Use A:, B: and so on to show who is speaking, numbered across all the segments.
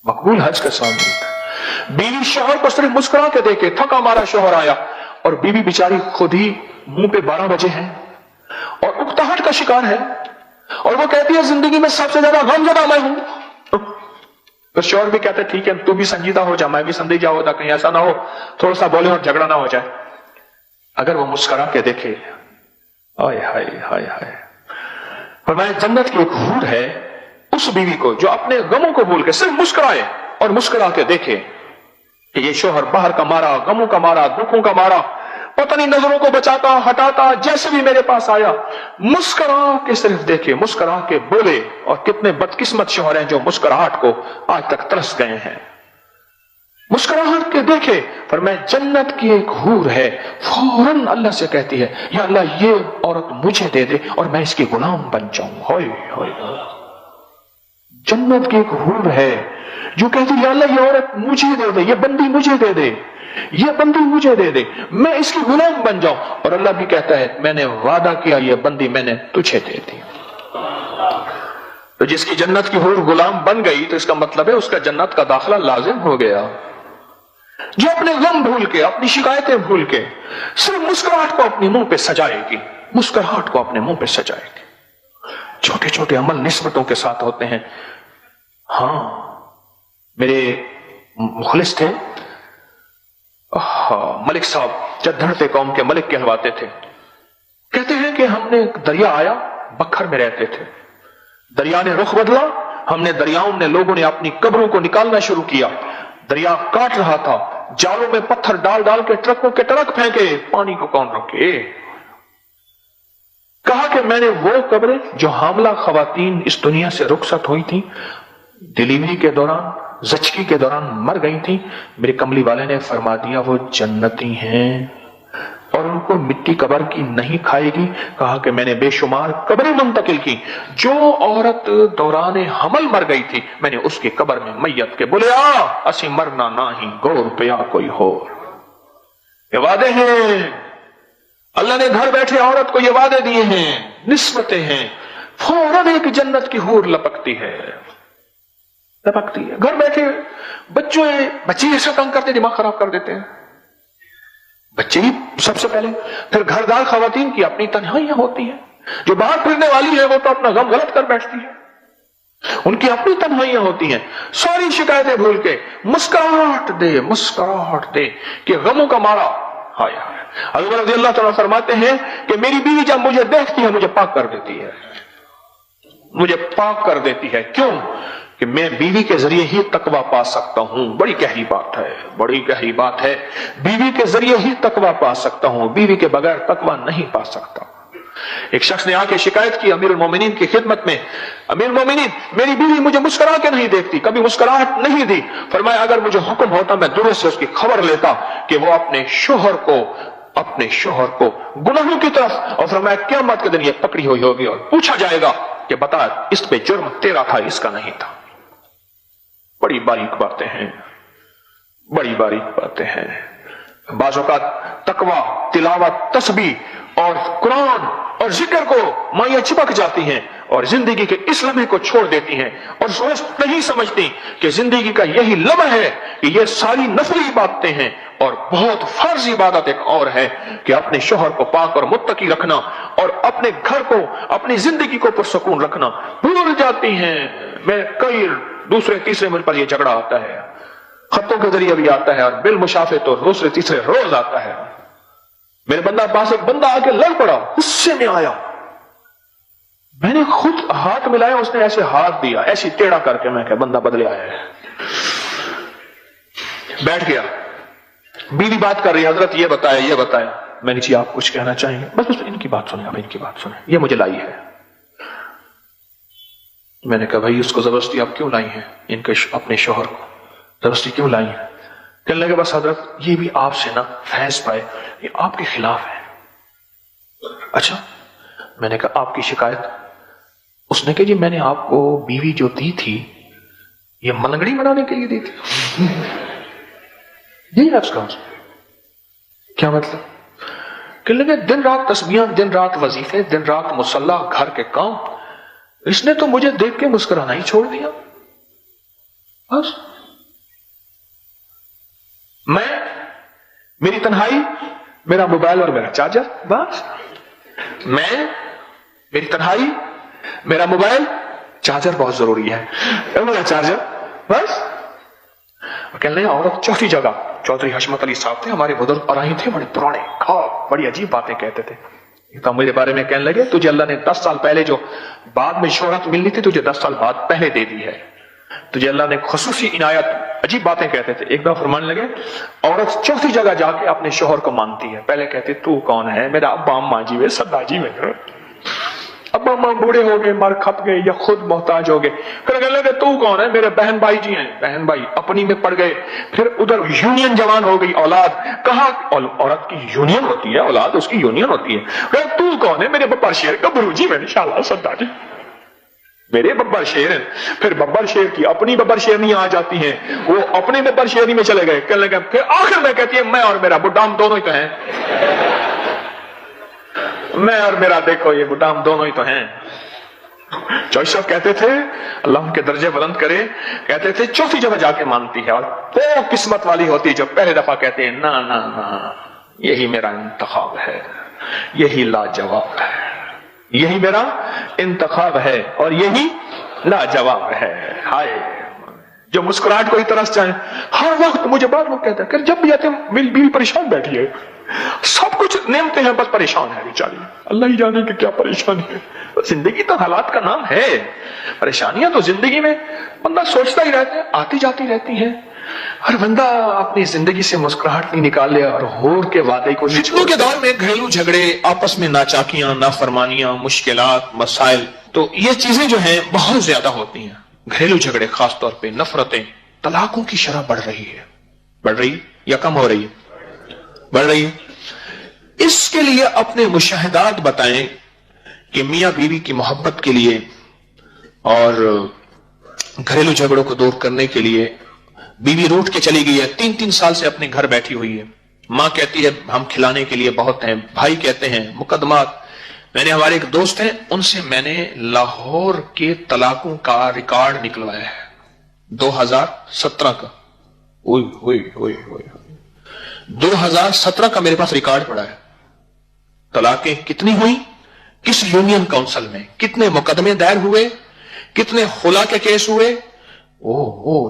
A: मकबूल हज का स्वामी था। बीवी शोहर को सिर्फ मुस्कुरा के देखे, थका मारा शोहर आया और बीवी बेचारी खुद ही मुंह पे 12 बजे है और उकताहट का शिकार है और वो कहती है जिंदगी में सबसे ज्यादा गमज़दा मैं हूं। तो शोहर भी कहते ठीक है तू भी संजीदा हो जा, मैं भी संजीदा होता, कहीं ऐसा ना हो थोड़ा सा बोले और झगड़ा ना हो जाए। अगर वो मुस्कुरा के देखे, हाय हाय हाय हाय, फरमाया जन्नत की एक हूर है उस बीवी को जो अपने गमों को भूल के सिर्फ मुस्कुराए और मुस्कुरा के देखे कि ये शोहर बाहर का मारा, गमों का मारा, दुखों का मारा, पता नहीं नजरों को बचाता हटाता जैसे भी मेरे पास आया, मुस्कुरा के सिर्फ देखे, मुस्कुरा के बोले। और कितने बदकिस्मत शोहर हैं जो मुस्कुराहट को आज तक तरस गए हैं। मुस्कुराहट के देखे, पर मैं जन्नत की एक हूर है, फौरन अल्लाह से कहती है या अल्लाह ये औरत मुझे दे दे और मैं इसकी गुलाम बन जाऊं। होय होय, जन्नत की एक हूर है जो कहती है या अल्लाह ये औरत मुझे दे दे, ये बंदी मुझे दे दे, ये बंदी मुझे दे दे, मैं इसकी गुलाम बन जाऊं। और अल्लाह भी कहता है मैंने वादा किया ये बंदी मैंने तुझे दे दी। तो जिसकी जन्नत की हूर गुलाम बन गई तो इसका मतलब है उसका जन्नत का दाखिला लाजिम हो गया। जो अपने गम भूल के, अपनी शिकायतें भूल के सिर्फ मुस्कुराहट को अपने मुंह पे सजाएगी, मुस्कुराहट को अपने मुंह पे सजाएगी। छोटे छोटे अमल निस्बतों के साथ होते हैं। हाँ, मेरे मुखलिस थे मलिक साहब, जद्दड़ कौम के मलिक कहलवाते थे। कहते हैं कि हमने एक दरिया आया, बखर में रहते थे, दरिया ने रुख बदला, हमने दरियाओं ने लोगों ने अपनी कब्रों को निकालना शुरू किया। दरिया काट रहा था, जालों में पत्थर डाल डाल के ट्रकों के ट्रक फेंके, पानी को कौन रोके। कहा कि मैंने वो कब्रें जो हामला खवातीन इस दुनिया से रुखसत हुई थी, डिलीवरी के दौरान, ज़चकी के दौरान मर गई थी, मेरे कमली वाले ने फरमा दिया वो जन्नती हैं और उनको मिट्टी कब्र की नहीं खाएगी। कहा कि मैंने बेशुमार कब्रें मुंतकिल की, जो औरत दौरान हमल मर गई थी मैंने उसके कब्र में मैयत के बोले आ असी मरना ना ही गौर पिया कोई हो। ये वादे हैं, अल्लाह ने घर बैठे औरत को ये वादे दिए हैं, निस्बतें हैं। फौरन एक जन्नत की हूर लपकती है, लपकती है। घर बैठे बच्चे ऐसा तंग करते, दिमाग खराब कर देते हैं बच्चे ही सबसे पहले, फिर घरदार खवातीन की अपनी तन्हाइयां होती हैं। जो बाहर फिरने वाली है वो तो अपना गम गलत कर बैठती है, उनकी अपनी तन्हाइयां होती हैं। सारी शिकायतें भूल के मुस्कुराहट दे कि गमों का मारा। हाय हाय, हज़रत रज़ी अल्लाह तआला फरमाते हैं कि मेरी बीवी जब मुझे देखती है मुझे पाक कर देती है, मुझे पाक कर देती है। क्यों? कि मैं बीवी के जरिए ही तकवा पा सकता हूं। बड़ी गहरी बात है, बड़ी गहरी बात है। बीवी के जरिए ही तकवा पा सकता हूं, बीवी के बगैर तकवा नहीं पा सकता। एक शख्स ने आके शिकायत की अमीरुल मोमिनीन की खिदमत में, अमीरुल मोमिनीन मेरी बीवी मुझे मुस्कुरा के नहीं देखती, कभी मुस्कुराहट नहीं दी। फरमाया अगर मुझे हुक्म होता मैं दूर से उसकी खबर लेता कि वो अपने शोहर को गुनाहों की तरफ, और फरमाया क़यामत के दिन ये पकड़ी हुई होगी और पूछा जाएगा कि बता इस पे जुर्म तेरा था इसका नहीं था। बड़ी बारीक बातें हैं, बड़ी बारीक बातें हैं। बाज़ औक़ात तकवा, तिलावत, तस्बीह और कुरान और जिक्र को माइयां चिपक जाती हैं और जिंदगी के इस लम्हे को छोड़ देती हैं और सोच नहीं समझती कि जिंदगी का यही लम्हा है कि ये सारी नफली बातें हैं। और बहुत फर्ज इबादत एक और है कि अपने शोहर को पाक और मुत्तकी रखना और अपने घर को, अपनी जिंदगी को पुरसकून रखना भूल जाती हैं। मैं कई दूसरे तीसरे मुझ पर यह झगड़ा आता है, खतों के जरिए भी आता है और बिल मुशाफे तो दूसरे तीसरे रोज आता है। मेरे पास एक बंदा आके लड़ पड़ा, गुस्से में आया, मैंने खुद हाथ मिलाया, उसने ऐसे हाथ दिया ऐसी टेढ़ा करके, मैं क्या बंदा बदले आया है। बैठ गया, बीवी बात कर रही है, हजरत ये बताया। मैंने जी आप कुछ कहना चाहेंगे? बस इनकी बात सुने, आप इनकी बात सुने, ये मुझे लाई है। मैंने कहा भाई उसको जबरदस्ती आप क्यों लाई हैं, इनके अपने शोहर को जबरदस्ती क्यों लाई है? कहने लगे बस हजरत ये भी आपसे ना फैज पाए, ये आपके खिलाफ है। अच्छा, मैंने कहा आपकी शिकायत? उसने कहा जी मैंने आपको बीवी जो दी थी ये मनगड़ी बनाने के लिए दी थी। यही है उसका क्या मतलब? कहने लगे दिन रात तस्बीहां, दिन रात वजीफे, दिन रात मुसल्ला, घर के काम, इसने तो मुझे देख के मुस्कुराना ही छोड़ दिया। बस میں, میری تنہائی, میرا موبائل اور میرا چارجر, بس. میں, میری تنہائی, میرا موبائل, چارجر بہت ضروری ہے, میرا چارجر, بس. کہنے لگے عورت چوتھی جگہ. چودھری حشمت علی صاحب تھے ہمارے بزرگ اور تھے, بڑے پرانے, بڑی عجیب باتیں کہتے تھے. تو میرے بارے میں کہنے لگے تجھے اللہ نے 10 سال پہلے جو بعد میں شہرت ملنی تھی تجھے 10 سال بعد پہلے دے دی ہے, تجھے اللہ نے خصوصی عنایت. عجیب باتیں کہتے تھے. ایک دفعہ فرمانے لگے عورت چوتھی جگہ جا کے اپنے شوہر کو مانتی ہے. پہلے کہتے تو کون ہے, میرا ابا اماں جی وے, سدا جی وے, ابا اماں بوڑھے ہو گئے, مر کھپ گئے یا خود محتاج ہو گئے. پھر کہنے لگے تو کون ہے, میرے بہن بھائی جی ہیں. بہن بھائی اپنی میں پڑ گئے. پھر ادھر یونین جوان ہو گئی اولاد. کہاں عورت کی یونین ہوتی ہے, اولاد اس کی یونین ہوتی ہے. تو کون ہے, میرے ببر شیر گبرو جی میں انشاءاللہ سدا جی, میرے ببر شیر ہیں. پھر ببر شیر کی اپنی ببر شیرنی آ جاتی ہیں, وہ اپنے ببر شیرنی میں چلے گئے. کہنے لگے پھر آخر میں کہتی ہے میں اور میرا بڈھا ہم دونوں ہی تو ہیں, میں اور میرا دیکھو یہ بڈھا ہم دونوں ہی تو ہیں. چوہدری صاحب کہتے تھے اللہ ان کے درجے بلند کرے, کہتے تھے چوتھی جگہ جا کے مانتی ہے, اور وہ قسمت والی ہوتی ہے جو پہلے دفعہ کہتے ہیں نا نا نا, یہی میرا انتخاب ہے, یہی لاجواب ہے, یہی میرا انتخاب ہے اور یہی لاجواب ہے. ہائے جو مسکراہٹ کو ہی ترس جائیں. ہر وقت مجھے بعض لوگ کہتے ہیں کہ جب بھی آتے ہیں میری بیوی پریشان بیٹھی ہے, سب کچھ نعمتیں ہیں بس پریشان ہے بیچاری, اللہ ہی جانے کہ کیا پریشانی ہے. زندگی تو حالات کا نام ہے, پریشانیاں تو زندگی میں بندہ سوچتا ہی رہتا ہے, آتی جاتی رہتی ہیں. ہر بندہ اپنی زندگی سے مسکراہٹ نہیں نکال لیا اور ہور کے وعدے کو. فتنوں کے دور میں گھریلو جھگڑے, آپس میں ناچاکیاں, نافرمانیاں, مشکلات, مسائل, تو یہ چیزیں جو ہیں بہت زیادہ ہوتی ہیں. گھریلو جھگڑے خاص طور پہ, نفرتیں, طلاقوں کی شرح بڑھ رہی ہے. بڑھ رہی یا کم ہو رہی ہے؟ بڑھ رہی ہے. اس کے لیے اپنے مشاہدات بتائیں کہ میاں بیوی کی محبت کے لیے اور گھریلو جھگڑوں کو دور کرنے کے لیے بیوی روٹ کے چلی گئی ہے, 3 سال سے اپنے گھر بیٹھی ہوئی ہے. ماں کہتی ہے ہم کھلانے کے لیے بہت ہیں, بھائی کہتے ہیں مقدمات. میں نے ہمارے ایک دوست ہیں ان سے میں نے لاہور کے طلاقوں کا ریکارڈ نکلوایا ہے 2017 کا. 2017 کا میرے پاس ریکارڈ پڑا ہے. طلاقیں کتنی ہوئی, کس یونین کونسل میں, کتنے مقدمے دائر ہوئے, کتنے خلا کے کیس ہوئے.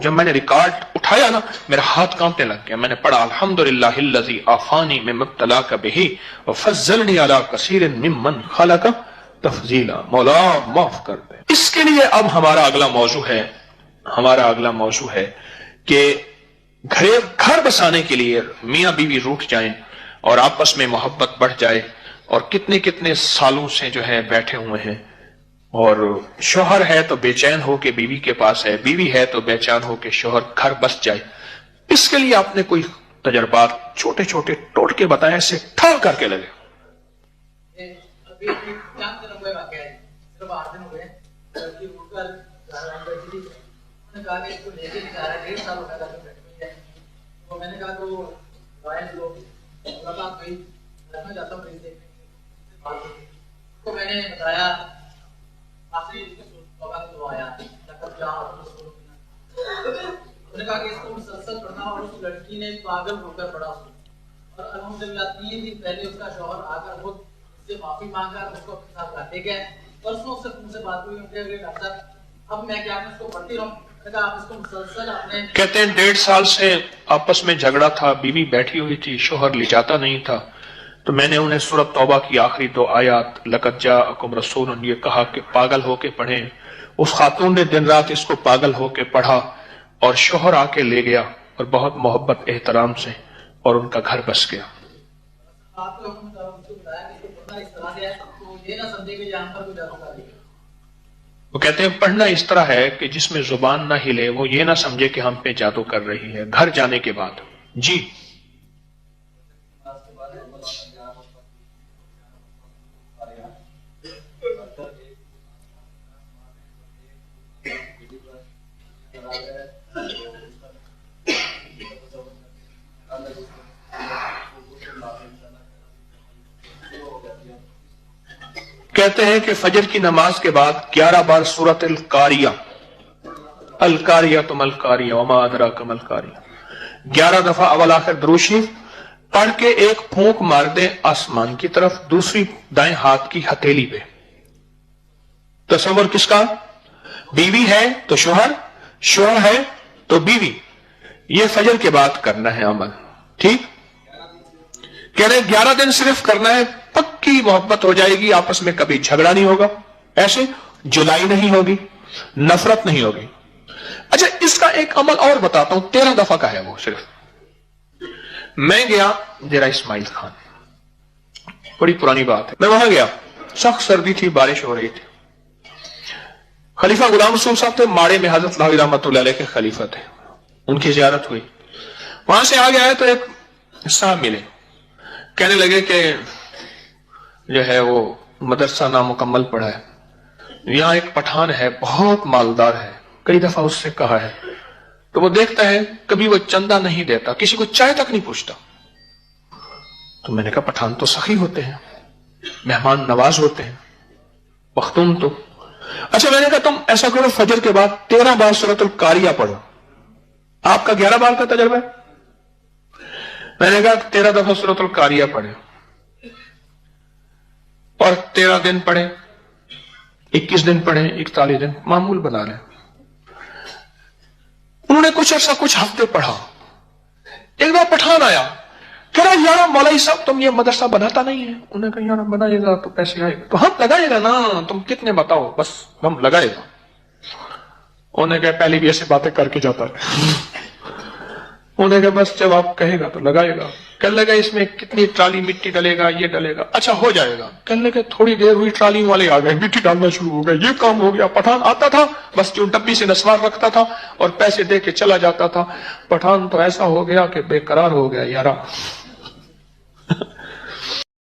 A: جب میں نے ریکارڈ اٹھایا نا میرا ہاتھ کانپنے لگ گیا. میں نے پڑھا الحمدللہ الذی عافانی مما ابتلاک بہ وفضلنی علی کثیر ممن خلق تفضیلا. مولا معاف کر دے. اس کے لیے اب ہمارا اگلا موضوع ہے کہ گھر بسانے کے لیے میاں بیوی روٹ جائیں اور آپس میں محبت بڑھ جائے, اور کتنے سالوں سے جو ہے بیٹھے ہوئے ہیں, اور شوہر ہے تو بے چین ہو کے بیوی کے پاس ہے, بیوی ہے تو بے چین ہو کے شوہر گھر بس جائے. اس کے لیے آپ نے کوئی تجربات چھوٹے ٹوٹکے بتائے ایسے ٹھا کر کے لگے.
B: میں نے کہا تو میں نے بتایا آخری کہا کہ اس کو مسلسل پڑھنا, اور اس لڑکی نے پاگل ہو کر پڑھا اس کو, اور الحمدللہ 3 دن پہلے اس کا شوہر آ کر وہ اس سے معافی مانگ کر اس کو اپنے ساتھ لاتے گئے. پرسوں سے مجھ سے بات ہوئی, ڈاکٹر اب میں کیا اس کو پڑھتی رہوں. آپ اس کو مسلسل اپنے
A: کہتے ہیں 1.5 سال سے آپس میں جھگڑا تھا, بیوی بیٹھی ہوئی تھی, شوہر لے جاتا نہیں تھا. تو میں نے انہیں سورۃ توبہ کی آخری 2 آیات لقد جاءکم رسول یہ کہا کہ پاگل ہو کے پڑھیں. اس خاتون نے دن رات اس کو پاگل ہو کے پڑھا, اور شوہر آ کے لے گیا, اور بہت محبت احترام سے, اور ان کا گھر بس گیا.
B: آپ کو بتایا کہ پڑھنا اس طرح سے ہے تو یہ نہ سمجھے کہ یہاں پر کوئی جادو کر رہی ہے.
A: وہ کہتے ہیں پڑھنا اس طرح ہے کہ جس میں زبان نہ ہلے, وہ یہ نہ سمجھے کہ ہم پہ جادو کر رہی ہے. گھر جانے کے بعد جی کہتے ہیں کہ فجر کی نماز کے بعد 11 بار سورۃ القاریہ, القاریہ تو ملقاریہ وما ادراک ملقاریہ, 11 दफा अवल आखिर दुरूद शरीफ पढ़ के एक फूंक मार दे आसमान की तरफ, दूसरी दाएं हाथ की हथेली पे। तसव्वुर किसका? बीवी है तो शोहर, शोहर है तो बीवी। ये फजर के बाद करना है अमल, ठीक? कह रहे 11 दिन सिर्फ करना है, पक्की मोहब्बत हो जाएगी, आपस में कभी झगड़ा नहीं होगा, ऐसे जुलाई नहीं होगी, नफरत नहीं होगी। अच्छा, इसका एक अमल और बताता हूं, 13 दफा का है वो सिर्फ। मैं गया डेरा इस्माइल खान, बड़ी पुरानी बात है, मैं वहां गया, सख्त सर्दी थी, बारिश हो रही थी। खलीफा गुलाम रसूल साहब थे, माड़े में हजरत लाहौरी रहमतुल्लाह अलैह के खलीफा थे, उनकी जियारत हुई। वहां से आ गया है तो एक साहब मिले, कहने लगे कि जो है वो मदरसा नामुकम्मल पढ़ा है, यहां एक पठान है, बहुत मालदार है, कई दफा उससे कहा है, तो वो देखता है कभी वो चंदा नहीं देता, किसी को चाय तक नहीं पूछता। तो मैंने कहा पठान तो सखी होते हैं, मेहमान नवाज होते हैं, पख्तून तो। अच्छा, मैंने कहा तुम ऐसा करो, फजर के बाद 13 बार सूरतुल कारिया पढ़ो। आपका 11 बार का तजर्बा है। मैंने कहा 13 दफा सूरतुल कारिया पढ़े और 13 दिन पढ़े, 21 दिन पढ़े, 41 दिन, मामूल बना लें। उन्होंने कुछ अर्सा, कुछ हफ्ते पढ़ा। एक बार पठान आया, कह रहा यार मौलवी साहब तुम ये मदरसा बनाता नहीं है। उन्होंने कहा यार बनाएगा तो पैसे आएगा, तो हम लगाएगा ना, तुम कितने बताओ, बस हम लगाएगा। उन्होंने कहा पहले भी ऐसे बातें करके जाता है। उन्होंने कहा बस जब आप कहेगा तो लगाएगा। कहने लगा इसमें कितनी ट्राली मिट्टी डलेगा, ये डलेगा, अच्छा हो जाएगा। कहने लगे थोड़ी देर हुई, ट्राली वाले आ गए, मिट्टी डालना शुरू हो गए, ये काम हो गया। पठान आता था, बस जो डब्बी से नस्वार रखता था और पैसे दे के चला जाता था। पठान तो ऐसा हो गया कि बेकरार हो गया यारा।